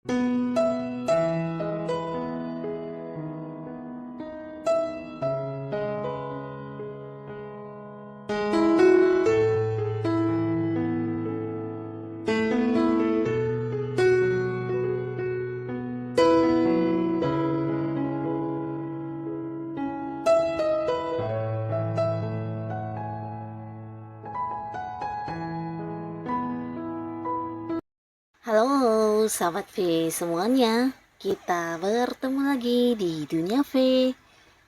Halo sahabat V semuanya, kita bertemu lagi di Dunia V.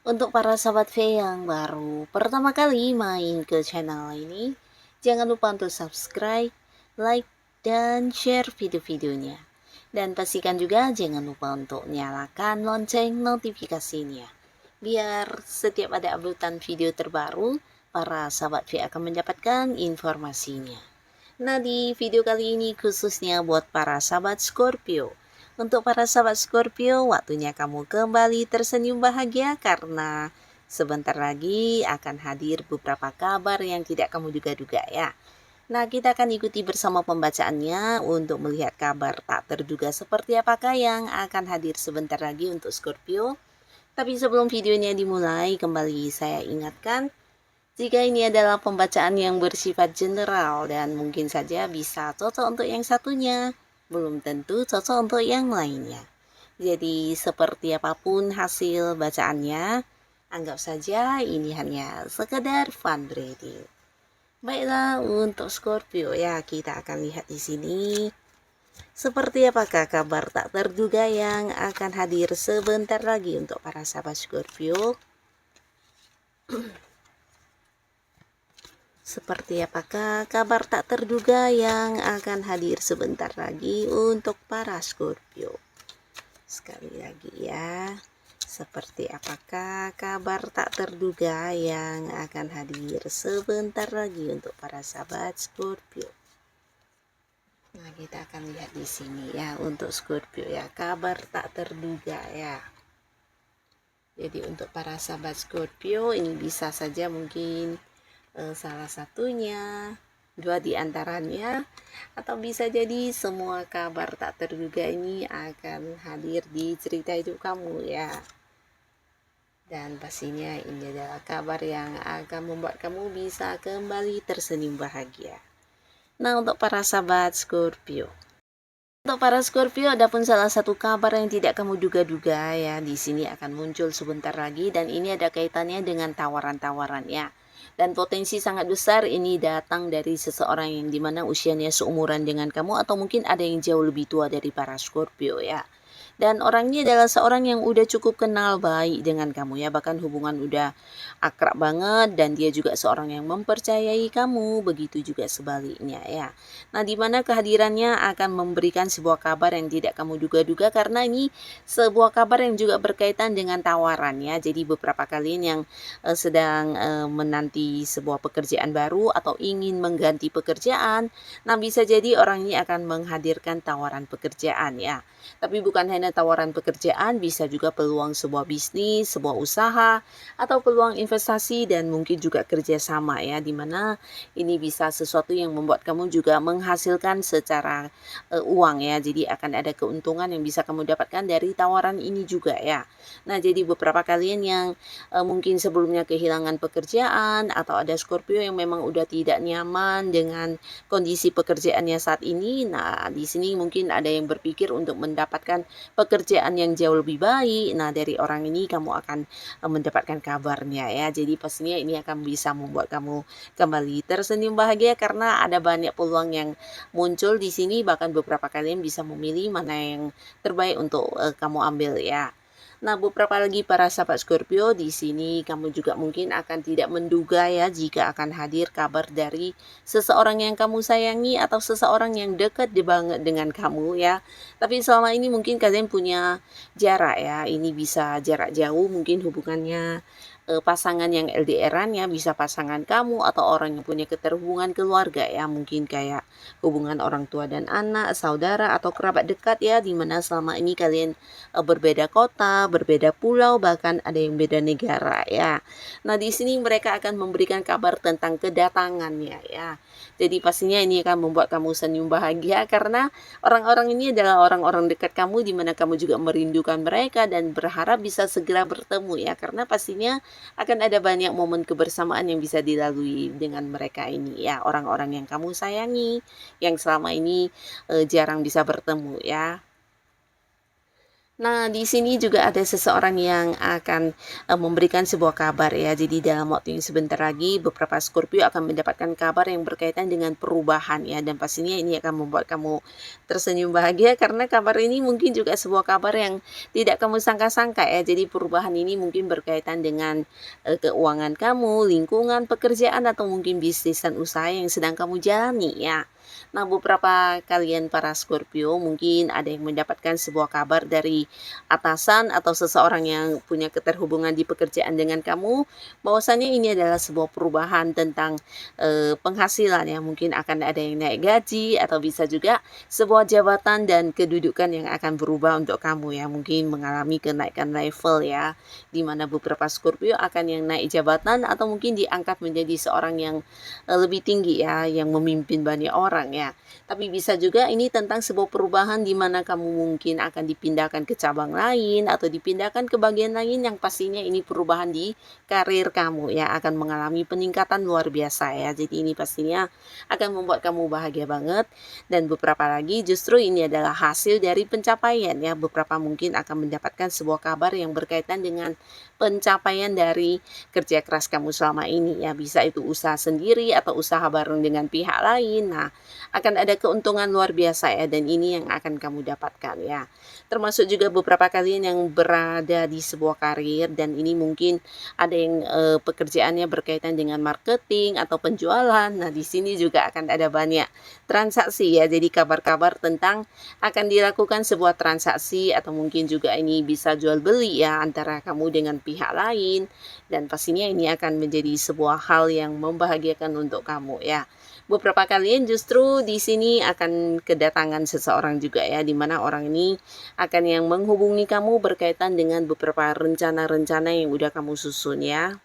Untuk para sahabat V yang baru pertama kali main ke channel ini, jangan lupa untuk subscribe, like, dan share video-videonya. Dan pastikan juga jangan lupa untuk nyalakan lonceng notifikasinya, biar setiap ada updatean video terbaru, para sahabat V akan mendapatkan informasinya. Nah, di video kali ini khususnya buat para sahabat Scorpio. Untuk para sahabat Scorpio, waktunya kamu kembali tersenyum bahagia karena sebentar lagi akan hadir beberapa kabar yang tidak kamu duga-duga ya. Nah, kita akan ikuti bersama pembacaannya untuk melihat kabar tak terduga seperti apakah yang akan hadir sebentar lagi untuk Scorpio. Tapi sebelum videonya dimulai, kembali saya ingatkan, jika ini adalah pembacaan yang bersifat general dan mungkin saja bisa cocok untuk yang satunya, belum tentu cocok untuk yang lainnya. Jadi seperti apapun hasil bacaannya, anggap saja ini hanya sekedar fun reading. Baiklah, untuk Scorpio ya, kita akan lihat di sini. Seperti apakah kabar tak terduga yang akan hadir sebentar lagi untuk para sahabat Scorpio? Seperti apakah kabar tak terduga yang akan hadir sebentar lagi untuk para Scorpio? Sekali lagi ya, seperti apakah kabar tak terduga yang akan hadir sebentar lagi untuk para sahabat Scorpio? Nah, kita akan lihat di sini ya untuk Scorpio ya, kabar tak terduga ya. Jadi untuk para sahabat Scorpio ini bisa saja mungkin salah satunya, dua di antaranya, atau bisa jadi semua kabar tak terduga ini akan hadir di cerita hidup kamu ya. Dan pastinya ini adalah kabar yang akan membuat kamu bisa kembali tersenyum bahagia. Nah, untuk para sahabat Scorpio, untuk para Scorpio, ada pun salah satu kabar yang tidak kamu duga-duga ya, di sini akan muncul sebentar lagi, dan ini ada kaitannya dengan tawaran-tawaran ya. Dan potensi sangat besar ini datang dari seseorang yang dimana usianya seumuran dengan kamu, atau mungkin ada yang jauh lebih tua dari para Scorpio ya. Dan orangnya adalah seorang yang udah cukup kenal baik dengan kamu ya, bahkan hubungan udah akrab banget, dan dia juga seorang yang mempercayai kamu, begitu juga sebaliknya ya. Nah, dimana kehadirannya akan memberikan sebuah kabar yang tidak kamu duga-duga, karena ini sebuah kabar yang juga berkaitan dengan tawaran ya. Jadi beberapa kalian yang sedang menanti sebuah pekerjaan baru atau ingin mengganti pekerjaan, nah bisa jadi orang ini akan menghadirkan tawaran pekerjaan ya. Tapi bukan hanya tawaran pekerjaan, bisa juga peluang sebuah bisnis, sebuah usaha, atau peluang investasi, dan mungkin juga kerjasama ya, dimana ini bisa sesuatu yang membuat kamu juga menghasilkan secara uang ya. Jadi akan ada keuntungan yang bisa kamu dapatkan dari tawaran ini juga ya. Nah, jadi beberapa kalian yang mungkin sebelumnya kehilangan pekerjaan, atau ada Scorpio yang memang udah tidak nyaman dengan kondisi pekerjaannya saat ini. Nah, di sini mungkin ada yang berpikir untuk mendapatkan pekerjaan yang jauh lebih baik. Nah, dari orang ini kamu akan mendapatkan kabarnya ya. Jadi pastinya ini akan bisa membuat kamu kembali tersenyum bahagia karena ada banyak peluang yang muncul di sini. Bahkan beberapa kalian bisa memilih mana yang terbaik untuk kamu ambil ya. Nah, beberapa lagi para sahabat Scorpio, di sini kamu juga mungkin akan tidak menduga ya jika akan hadir kabar dari seseorang yang kamu sayangi atau seseorang yang dekat banget dengan kamu ya. Tapi selama ini mungkin kalian punya jarak ya. Ini bisa jarak jauh, mungkin hubungannya pasangan yang LDR-an ya, bisa pasangan kamu atau orang yang punya keterhubungan keluarga ya, mungkin kayak hubungan orang tua dan anak, saudara atau kerabat dekat ya, dimana selama ini kalian berbeda kota, berbeda pulau, bahkan ada yang beda negara ya. Nah, di sini mereka akan memberikan kabar tentang kedatangannya ya. Jadi pastinya ini akan membuat kamu senyum bahagia karena orang-orang ini adalah orang-orang dekat kamu di mana kamu juga merindukan mereka dan berharap bisa segera bertemu ya. Karena pastinya akan ada banyak momen kebersamaan yang bisa dilalui dengan mereka ini ya, orang-orang yang kamu sayangi, yang selama ini jarang bisa bertemu ya. Nah, di sini juga ada seseorang yang akan memberikan sebuah kabar ya. Jadi dalam waktu yang sebentar lagi beberapa Scorpio akan mendapatkan kabar yang berkaitan dengan perubahan ya, dan pastinya ini akan membuat kamu tersenyum bahagia karena kabar ini mungkin juga sebuah kabar yang tidak kamu sangka-sangka ya. Jadi perubahan ini mungkin berkaitan dengan keuangan kamu, lingkungan, pekerjaan atau mungkin bisnis dan usaha yang sedang kamu jalani ya. Nah, beberapa kalian para Scorpio mungkin ada yang mendapatkan sebuah kabar dari atasan atau seseorang yang punya keterhubungan di pekerjaan dengan kamu, bahwasannya ini adalah sebuah perubahan tentang penghasilan ya. Mungkin akan ada yang naik gaji atau bisa juga sebuah jabatan dan kedudukan yang akan berubah untuk kamu ya. Mungkin mengalami kenaikan level ya, di mana beberapa Scorpio akan yang naik jabatan atau mungkin diangkat menjadi seorang yang lebih tinggi ya, yang memimpin banyak orang ya. Tapi bisa juga ini tentang sebuah perubahan di mana kamu mungkin akan dipindahkan ke cabang lain atau dipindahkan ke bagian lain, yang pastinya ini perubahan di karir kamu ya, akan mengalami peningkatan luar biasa ya. Jadi ini pastinya akan membuat kamu bahagia banget, dan beberapa lagi justru ini adalah hasil dari pencapaian ya. Beberapa mungkin akan mendapatkan sebuah kabar yang berkaitan dengan pencapaian dari kerja keras kamu selama ini ya. Bisa itu usaha sendiri atau usaha bareng dengan pihak lain. Nah, akan ada keuntungan luar biasa ya, dan ini yang akan kamu dapatkan ya. Termasuk juga beberapa kalian yang berada di sebuah karir dan ini mungkin ada yang pekerjaannya berkaitan dengan marketing atau penjualan. Nah, di sini juga akan ada banyak transaksi ya. Jadi kabar-kabar tentang akan dilakukan sebuah transaksi atau mungkin juga ini bisa jual beli ya antara kamu dengan pihak lain, dan pastinya ini akan menjadi sebuah hal yang membahagiakan untuk kamu ya. Beberapa kalian justru di sini akan kedatangan seseorang juga ya, di mana orang ini akan yang menghubungi kamu berkaitan dengan beberapa rencana-rencana yang udah kamu susun ya.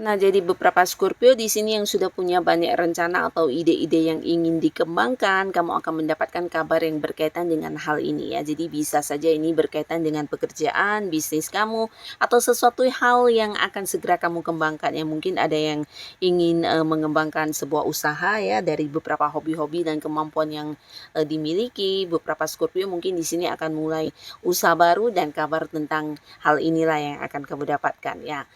Nah, jadi beberapa Scorpio di sini yang sudah punya banyak rencana atau ide-ide yang ingin dikembangkan, kamu akan mendapatkan kabar yang berkaitan dengan hal ini ya. Jadi bisa saja ini berkaitan dengan pekerjaan, bisnis kamu, atau sesuatu hal yang akan segera kamu kembangkan ya. Mungkin ada yang ingin mengembangkan sebuah usaha ya dari beberapa hobi-hobi dan kemampuan yang dimiliki. Beberapa Scorpio mungkin di sini akan mulai usaha baru, dan kabar tentang hal inilah yang akan kamu dapatkan ya.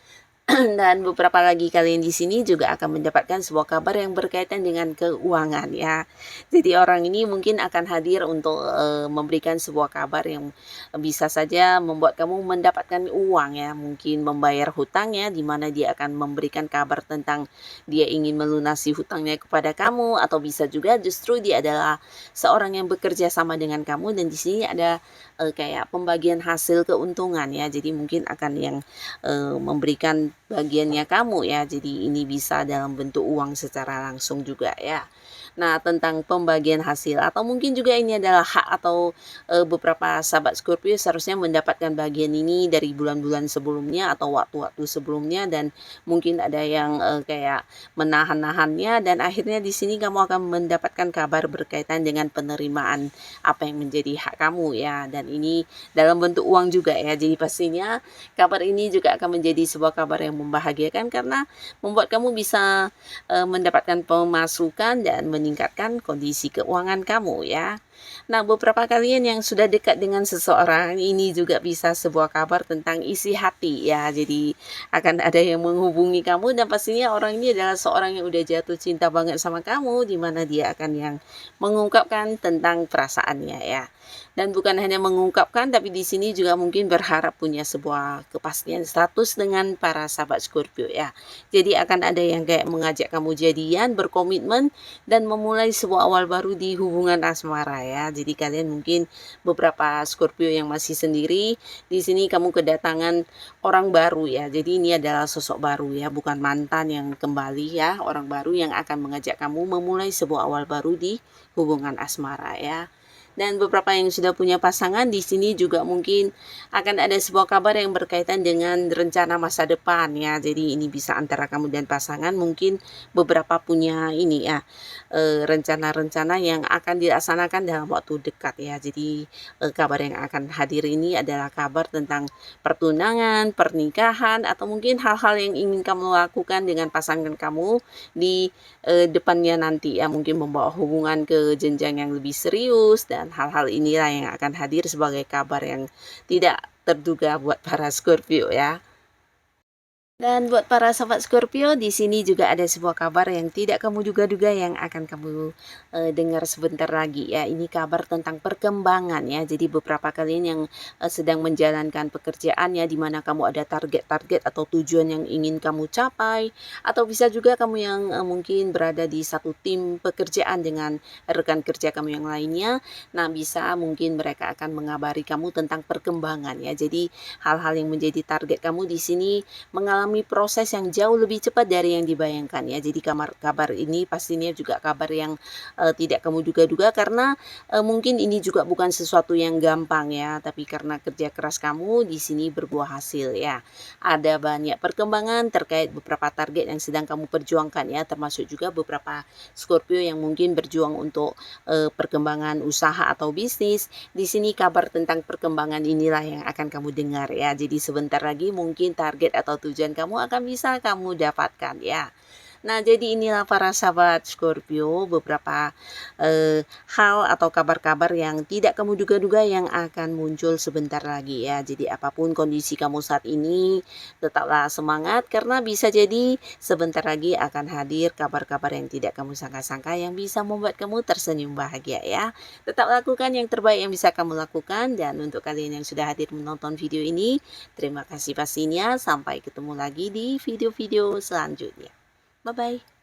Dan beberapa lagi kalian di sini juga akan mendapatkan sebuah kabar yang berkaitan dengan keuangan ya. Jadi orang ini mungkin akan hadir untuk memberikan sebuah kabar yang bisa saja membuat kamu mendapatkan uang ya. Mungkin membayar hutangnya, di mana dia akan memberikan kabar tentang dia ingin melunasi hutangnya kepada kamu, atau bisa juga justru dia adalah seorang yang bekerja sama dengan kamu, dan di sini ada kayak pembagian hasil keuntungan ya. Jadi mungkin akan yang memberikan bagiannya kamu ya. Jadi ini bisa dalam bentuk uang secara langsung juga ya. Nah, tentang pembagian hasil atau mungkin juga ini adalah hak atau beberapa sahabat Scorpio seharusnya mendapatkan bagian ini dari bulan-bulan sebelumnya atau waktu-waktu sebelumnya, dan mungkin ada yang kayak menahan-nahannya, dan akhirnya di sini kamu akan mendapatkan kabar berkaitan dengan penerimaan apa yang menjadi hak kamu ya, dan ini dalam bentuk uang juga ya. Jadi pastinya kabar ini juga akan menjadi sebuah kabar yang membahagiakan karena membuat kamu bisa mendapatkan pemasukan dan meningkatkan kondisi keuangan kamu ya. Nah, beberapa kalian yang sudah dekat dengan seseorang ini juga bisa sebuah kabar tentang isi hati ya. Jadi akan ada yang menghubungi kamu, dan pastinya orang ini adalah seorang yang udah jatuh cinta banget sama kamu, di mana dia akan yang mengungkapkan tentang perasaannya ya. Dan bukan hanya mengungkapkan, tapi di sini juga mungkin berharap punya sebuah kepastian status dengan para sahabat Scorpio ya. Jadi akan ada yang kayak mengajak kamu jadian, berkomitmen, dan memulai sebuah awal baru di hubungan asmara ya. Jadi kalian mungkin beberapa Scorpio yang masih sendiri, di sini kamu kedatangan orang baru ya. Jadi ini adalah sosok baru ya, bukan mantan yang kembali ya, orang baru yang akan mengajak kamu memulai sebuah awal baru di hubungan asmara ya. Dan beberapa yang sudah punya pasangan di sini juga mungkin akan ada sebuah kabar yang berkaitan dengan rencana masa depan ya. Jadi ini bisa antara kamu dan pasangan, mungkin beberapa punya ini ya, rencana-rencana yang akan dilaksanakan dalam waktu dekat ya. Jadi kabar yang akan hadir ini adalah kabar tentang pertunangan, pernikahan, atau mungkin hal-hal yang ingin kamu lakukan dengan pasangan kamu di depannya nanti ya, mungkin membawa hubungan ke jenjang yang lebih serius, dan hal-hal inilah yang akan hadir sebagai kabar yang tidak terduga buat para Scorpio ya. Dan buat para sahabat Scorpio, di sini juga ada sebuah kabar yang tidak kamu duga-duga yang akan kamu dengar sebentar lagi ya. Ini kabar tentang perkembangan ya. Jadi beberapa kalian yang sedang menjalankan pekerjaan ya, di mana kamu ada target-target atau tujuan yang ingin kamu capai, atau bisa juga kamu yang mungkin berada di satu tim pekerjaan dengan rekan kerja kamu yang lainnya. Nah, bisa mungkin mereka akan mengabari kamu tentang perkembangan ya. Jadi hal-hal yang menjadi target kamu di sini mengalami proses yang jauh lebih cepat dari yang dibayangkan ya. Jadi kabar ini pastinya juga kabar yang tidak kamu duga-duga, karena mungkin ini juga bukan sesuatu yang gampang ya, tapi karena kerja keras kamu di sini berbuah hasil ya. Ada banyak perkembangan terkait beberapa target yang sedang kamu perjuangkan ya, termasuk juga beberapa Scorpio yang mungkin berjuang untuk perkembangan usaha atau bisnis. Di sini kabar tentang perkembangan inilah yang akan kamu dengar ya. Jadi sebentar lagi mungkin target atau tujuan kamu akan bisa kamu dapatkan ya. Nah, jadi inilah para sahabat Scorpio beberapa hal atau kabar-kabar yang tidak kamu duga-duga yang akan muncul sebentar lagi ya. Jadi apapun kondisi kamu saat ini, tetaplah semangat, karena bisa jadi sebentar lagi akan hadir kabar-kabar yang tidak kamu sangka-sangka yang bisa membuat kamu tersenyum bahagia ya. Tetap lakukan yang terbaik yang bisa kamu lakukan, dan untuk kalian yang sudah hadir menonton video ini, terima kasih pastinya. Sampai ketemu lagi di video-video selanjutnya. Bye-bye.